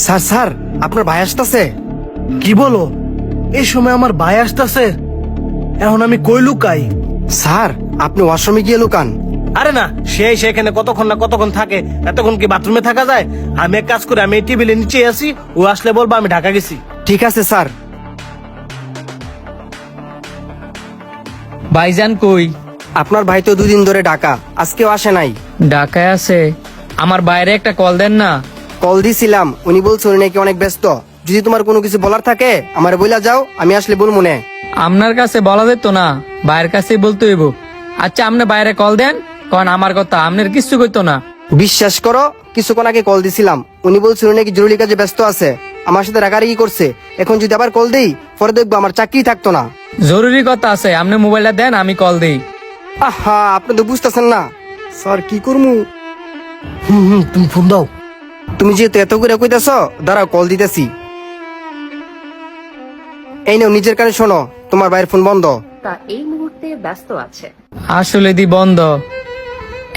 Sir sir আপনার ভাই আসতেছে। কি বলো? এই সময় আমার ভাই আসতেছে? এখন আমি কই লুকাই? স্যার আপনি ওয়াশরুমে গিয়ে লুকান। আরে না, সেখানে কতক্ষণ না কতক্ষণ থাকে, এতক্ষণ কি বাথরুমে থাকা যায়? আমি এক কাজ করি, আমি এই টেবিলের নিচে আছি, ও আসলে বলবো আমি ঢাকা গেছি। ঠিক আছে স্যার। ভাইজান কই? আপনার ভাই তো 2 দিন ধরে ঢাকা, আজকেও আসে নাই। ঢাকায় আছে? আমার বাইরে একটা কল দেন না। কল দিছিলাম, উনি বলছে উনি নাকি অনেক ব্যস্ত। যদি তোমার কোনো কিছু বলার থাকে আমার বইলা যাও, আমি আসলে বলবো না। আপনার কাছে বলা যেত না, বাইরের কাছেই বলতে হইব। আচ্ছা আপনি বাইরে কল দেন, কারণ আমার কথা আপনার কিছু কইতো না। বিশ্বাস করো, কিছুক্ষণ আগে কল দিছিলাম, উনি বলছে উনি নাকি জরুরি কাজে ব্যস্ত আছে, আমার সাথে রাগারাগি করছে। এখন যদি আবার কল দেই পরে দেখবো আমার চাকরি থাকতো না। জরুরি কথা আছে, আপনি মোবাইলটা দেন, আমি কল দেই। আহা, আপনি তো বুঝতেছেন না স্যার, কি করবো। তুমি ফোন দাও। তুমি যেহেতু এত করে কইতেছ, দাঁড়াও কল দিতেছি। এই নাও, নিজের কানে শোনো, তোমার ভাইয়ের ফোন বন্ধ। তা এই মুহূর্তে ব্যস্ত আছে। আসলে দি বন্ধ।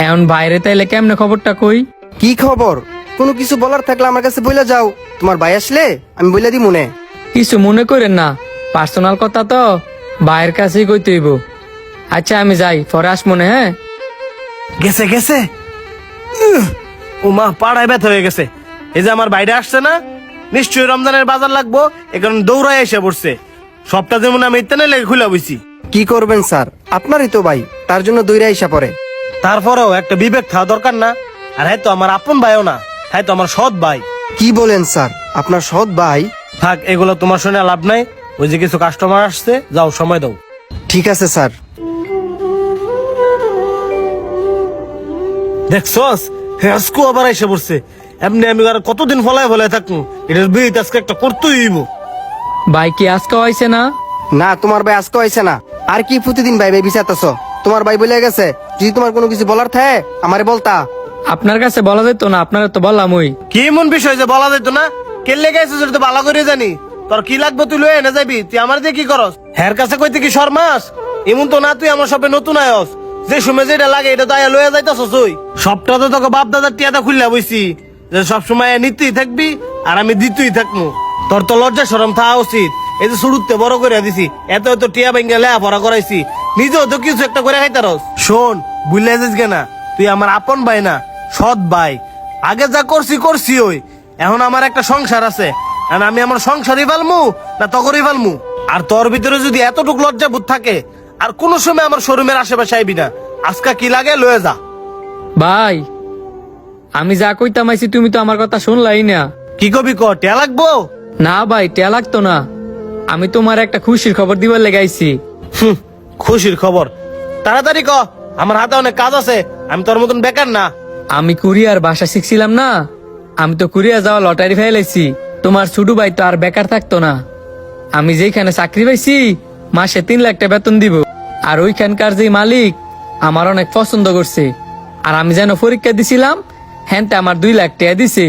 এখন বাইরে তাইলে কেমনে খবরটা কই? কি খবর? কোনো কিছু বলার থাকলে আমার কাছে বইলা যাও, তোমার ভাই আসলে আমি বইলা দি মনে। কিছু মনে করেন না, পার্সোনাল কথা তো বাইরের কাছেই কইতে হইব। আচ্ছা আমি যাই, পরে আস মনে। হ্যাঁ গেছে গেছে। ও মা, পাড়ায় ব্যথা হয়ে গেছে। এই যে আমার বাইরে আসছে না, নিশ্চয়ই রমজানের বাজার লাগবো, এ কারণে দৌড়ায় এসে পড়ছে। সবটা যেমন আমি ইত্যানে লেগে খুলে বইছি। কি করবেন স্যার, আপনারই তো ভাই, তার জন্য দইরা ইসা পড়ে। তারপরেও একটা বিবেক থাকা দরকার না? আর হ্যাঁ তো আমার আপন ভাইও না, হ্যাঁ তো আমার সৎ ভাই। কি বলেন স্যার, আপনার সৎ ভাই? থাক, এগুলো তোমার শুনে লাভ নাই। ওই যে কিছু কাস্টমার আসছে, যাও সময় দাও। ঠিক আছে স্যার। দেখছস, আজকে আবার এসে পড়ছে। এমনি আমি আর কতদিন ফলায় ফলায় থাকবো? এটার বিয়ে আজকে একটা করতেই হইব। ভাই কি আজকে হয়েছে না? না, তোমার ভাই আজকে হয়েছে না। আর কি প্রতিদিন ভাই ভাই বিচারতেছ? তোমার ভাই বলে গেছে, যদি তোমার কোনো কিছু বলার থাকে আমারে বলতা। আপনার কাছে বলা যেত না, আপনারা তো বললাম। ওই কি এমন বিষয় যে বলা যেত না? কেলে গেছে যেটা তো ভালো করে জানি। তোর কি লাগবে তুই লয়ে এনে যাবি, তুই আমার দিয়ে কি করস? হের কাছে কইতে কি শর্মাস? এমন তো না, তুই আমার সবে নতুন আয়স, যে সময় যেটা লাগে এটা তো আয়া লয়ে যাইতাছস। ওই সবটা তো তোকে বাপ দাদার টিয়াটা খুললা বইছি, যে সবসময় নিতেই থাকবি আর আমি দিতেই থাকবো। তোর তো লজ্জা শরম থাকা উচিত। এই যে শুরুতে বড় করে দিছি, এত এত টিয়া ভেঙে লেয়া ভরা করাইছি, নিজেও তো কিছু একটা করে খাইতারস। শোন, বুঝলে যাস কেনা, তুই আমার আপন ভাই না, সৎ ভাই। আগে যা করছি করছি, ওই এখন আমার একটা সংসার আছে, আর আমি আমার সংসারই ফেলমু না তগরই ফেলমু? আর তোর ভিতরে যদি এতটুকু লজ্জা বোধ থাকে, আর কোন সময় আমার শোরুমের আশেপাশে আইবি না। আজকা কি লাগে লয়ে যা। ভাই, আমি যা কইতাম আইছি তুমি তো আমার কথা শুনলাই না। কি কবি ক, টিয়া লাগবো? না ভাই, টেয়া লাগতো না। আমি তোমার একটা খুশির খবর দিবার লেগাইছি। খুশির খবর? তাড়াতাড়ি ক, আমার হাতে অনেক কাজ আছে, আমি তোর মতন বেকার না। আমি কুরিয়ার ভাষা শিখছিলাম না, আমি তো কুরিয়ার যাওয়া লটারি ফেলেছি। তোমার ছোট ভাই তো আর বেকার থাকতো না। আমি যেখানে চাকরি পাইছি মাসে 3 লাখ টাকা বেতন দিব। আর ওইখানকার যে মালিক আমার অনেক পছন্দ করছে। আর আমি যেন পরীক্ষা দিছিলাম, হ্যান্তে আমার 2 লাখ টাকা দিছে।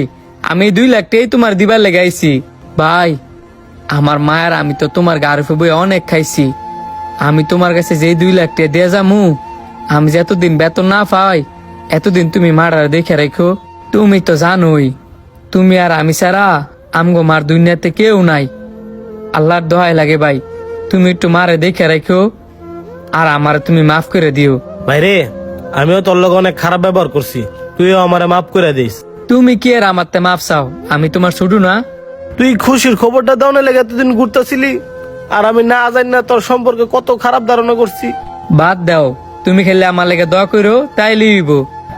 আমি 2 লাখ টাকাই তোমার দিবার লেগাইছি। ভাই, আমার মায়ের আমি তো তোমার গারফে বই অনেক খাইছি। আমি তোমার কাছে যেই 2 লাখ টাকা দিয়ে যামু, আমি যে এতদিন বেতন না পাই, এতদিন তুমি মারার দেখে রাখো। তুমি তো জানোই, তুমি আর আমি ছাড়া আমগো মার দুনিয়াতে কেউ নাই। আল্লাহর দোহাই লাগে ভাই, তুমি একটু মারে দেখে রাখো, আর আমার তুমি মাফ করে দিও। ভাইরে, আমিও তোর লগে অনেক খারাপ ব্যবহার করছি, তুইও আমারে মাফ করে দিস। তুমি কি আর আমারতে মাফ চাও? আমি তোমার ছোট না? তুই খুশির খবরটা দাও না লেগে এতদিন ঘুরতেছিলি, আর আমি না জানি না তোর সম্পর্কে কত খারাপ ধারণা করছি। বাদ দাও, তুমি খেলে আমার লেগে দোয়া করো, তাই লিব।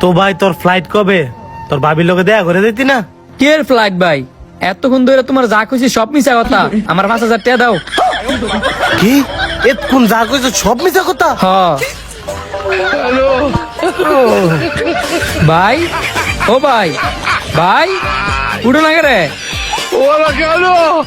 তো ভাই, তোর ফ্লাইট কবে? তোর ভাবির লগে দেখা করে দিতি না? কে এর ফ্লাইট ভাই? এতক্ষণ ধরে তোমার যা খুশি সব মিশা কথা। আমার 5,000 টাকা দাও। কি এতক্ষণ যা কইছ সব মিছা কথা? হ ভাই, ও ভাই, ভাই উঠো না রে। ¡Hola, Carlos!